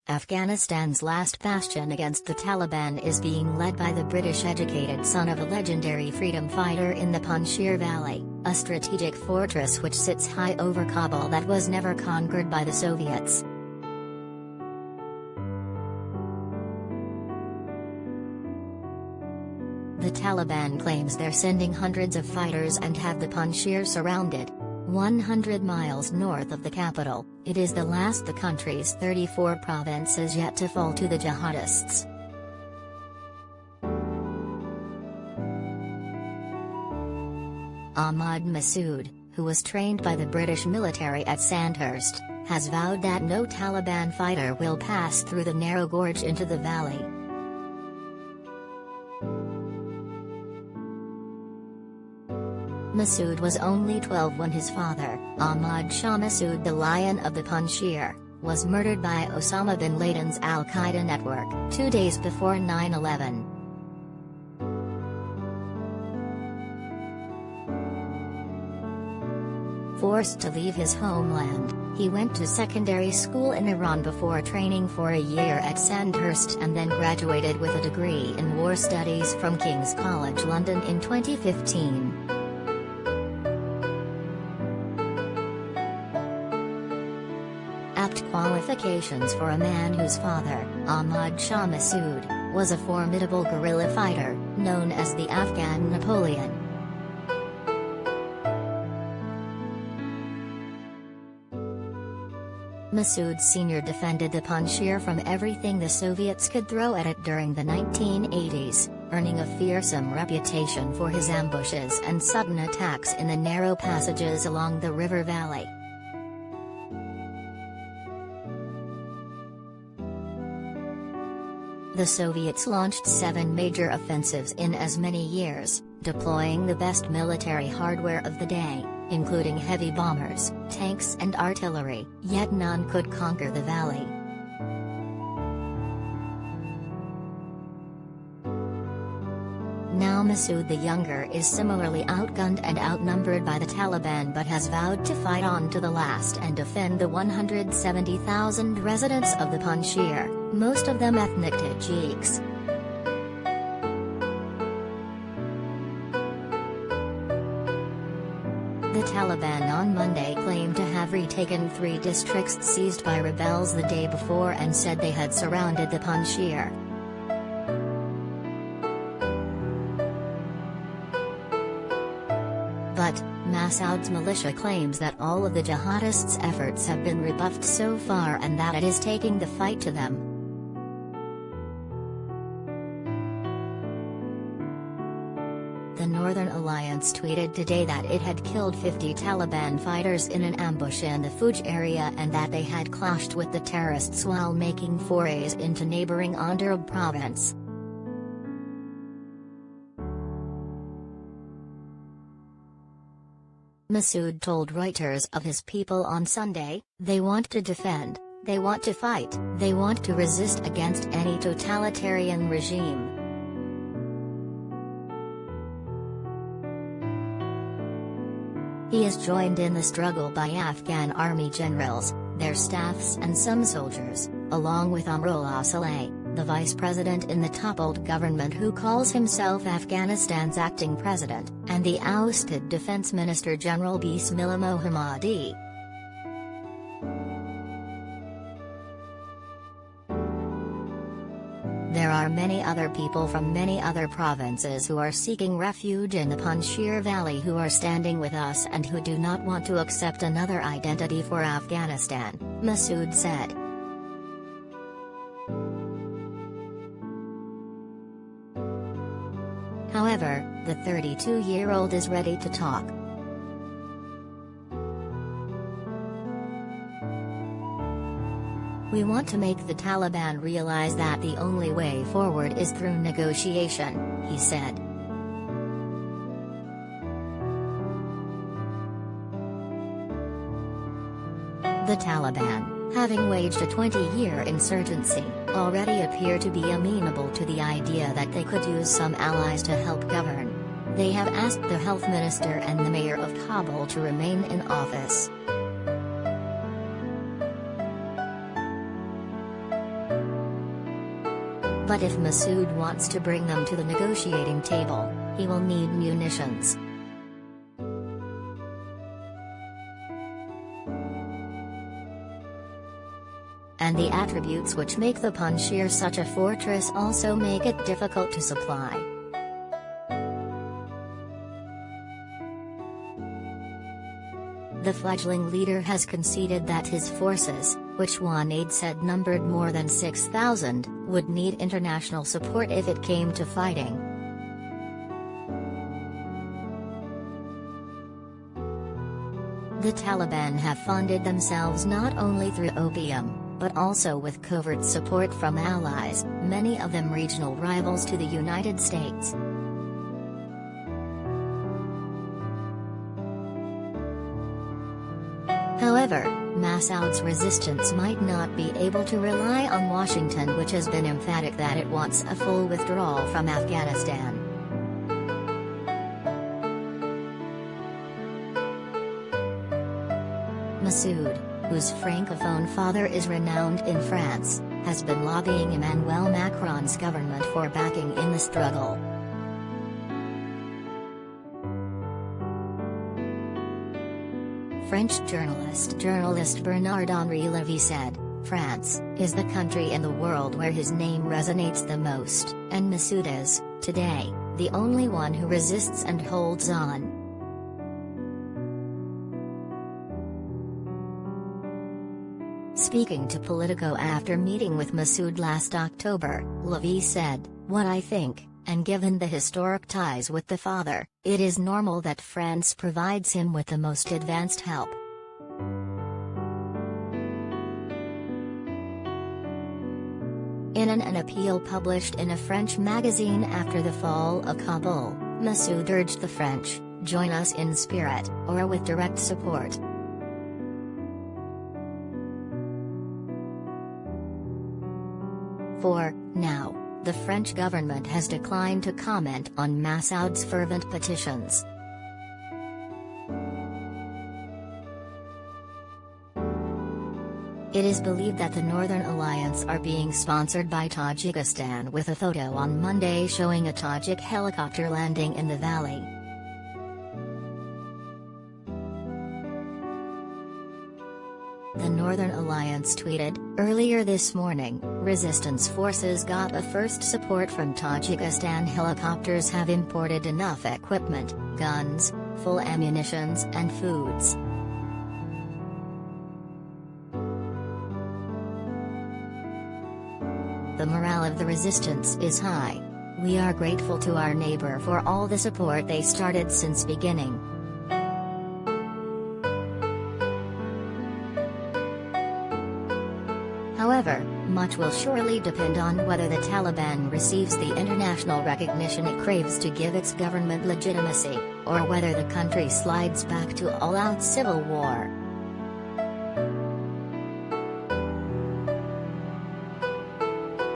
Afghanistan's last bastion against the Taliban is being led by the British-educated son of a legendary freedom fighter in the Panjshir Valley, a strategic fortress which sits high over Kabul that was never conquered by the Soviets. The Taliban claims they're sending hundreds of fighters and have the Panjshir surrounded. 100 miles north of the capital, it is the last the country's 34 provinces yet to fall to the jihadists. Ahmad Massoud, who was trained by the British military at Sandhurst, has vowed that no Taliban fighter will pass through the narrow gorge into the valley. Massoud was only 12 when his father, Ahmad Shah Massoud, the Lion of the Panjshir, was murdered by Osama bin Laden's al-Qaeda network 2 days before 9/11. Forced to leave his homeland, he went to secondary school in Iran before training for a year at Sandhurst and then graduated with a degree in war studies from King's College London in 2015. Apt qualifications for a man whose father, Ahmad Shah Massoud, was a formidable guerrilla fighter, known as the Afghan Napoleon. Massoud Sr. defended the Panjshir from everything the Soviets could throw at it during the 1980s, earning a fearsome reputation for his ambushes and sudden attacks in the narrow passages along the river valley. The Soviets launched 7 major offensives in as many years, deploying the best military hardware of the day, including heavy bombers, tanks and artillery, yet none could conquer the valley. Now Massoud the Younger is similarly outgunned and outnumbered by the Taliban but has vowed to fight on to the last and defend the 170,000 residents of the Panjshir, most of them ethnic Tajiks. The Taliban on Monday claimed to have retaken 3 districts seized by rebels the day before and said they had surrounded the Panjshir. But, Massoud's militia claims that all of the jihadists' efforts have been rebuffed so far and that it is taking the fight to them. The Northern Alliance tweeted today that it had killed 50 Taliban fighters in an ambush in the Fuj area and that they had clashed with the terrorists while making forays into neighboring Andhra province. Massoud told Reuters of his people on Sunday, "They want to defend, they want to fight, they want to resist against any totalitarian regime." He is joined in the struggle by Afghan army generals, their staffs and some soldiers, along with Amrullah Saleh, the vice president in the toppled government who calls himself Afghanistan's acting president, and the ousted Defense Minister General Bismillah Mohammadi. There are many other people from many other provinces who are seeking refuge in the Panjshir Valley who are standing with us and who do not want to accept another identity for Afghanistan, Massoud said. However, the 32-year-old is ready to talk. "We want to make the Taliban realize that the only way forward is through negotiation," he said. The Taliban, having waged a 20-year insurgency, already appear to be amenable to the idea that they could use some allies to help govern. They have asked the health minister and the mayor of Kabul to remain in office. But if Masood wants to bring them to the negotiating table, he will need munitions. And the attributes which make the Panjshir such a fortress also make it difficult to supply. The fledgling leader has conceded that his forces, which one aide said numbered more than 6,000, would need international support if it came to fighting. The Taliban have funded themselves not only through opium, but also with covert support from allies, many of them regional rivals to the United States. However, Masoud's resistance might not be able to rely on Washington, which has been emphatic that it wants a full withdrawal from Afghanistan. Masoud, whose francophone father is renowned in France, has been lobbying Emmanuel Macron's government for backing in the struggle. French journalist Bernard-Henri Lévy said, "France is the country in the world where his name resonates the most, and Masoud is, today, the only one who resists and holds on." Speaking to Politico after meeting with Masoud last October, Lévy said, "What I think, and given the historic ties with the father, it is normal that France provides him with the most advanced help." In an appeal published in a French magazine after the fall of Kabul, Masoud urged the French, "Join us in spirit, or with direct support." For now, the French government has declined to comment on Masoud's fervent petitions. It is believed that the Northern Alliance are being sponsored by Tajikistan, with a photo on Monday showing a Tajik helicopter landing in the valley. The Northern Alliance tweeted, "Earlier this morning, resistance forces got a first support from Tajikistan. Helicopters have imported enough equipment, guns, full ammunitions and foods." The morale of the resistance is high. "We are grateful to our neighbor for all the support they started since beginning." However, much will surely depend on whether the Taliban receives the international recognition it craves to give its government legitimacy, or whether the country slides back to all-out civil war.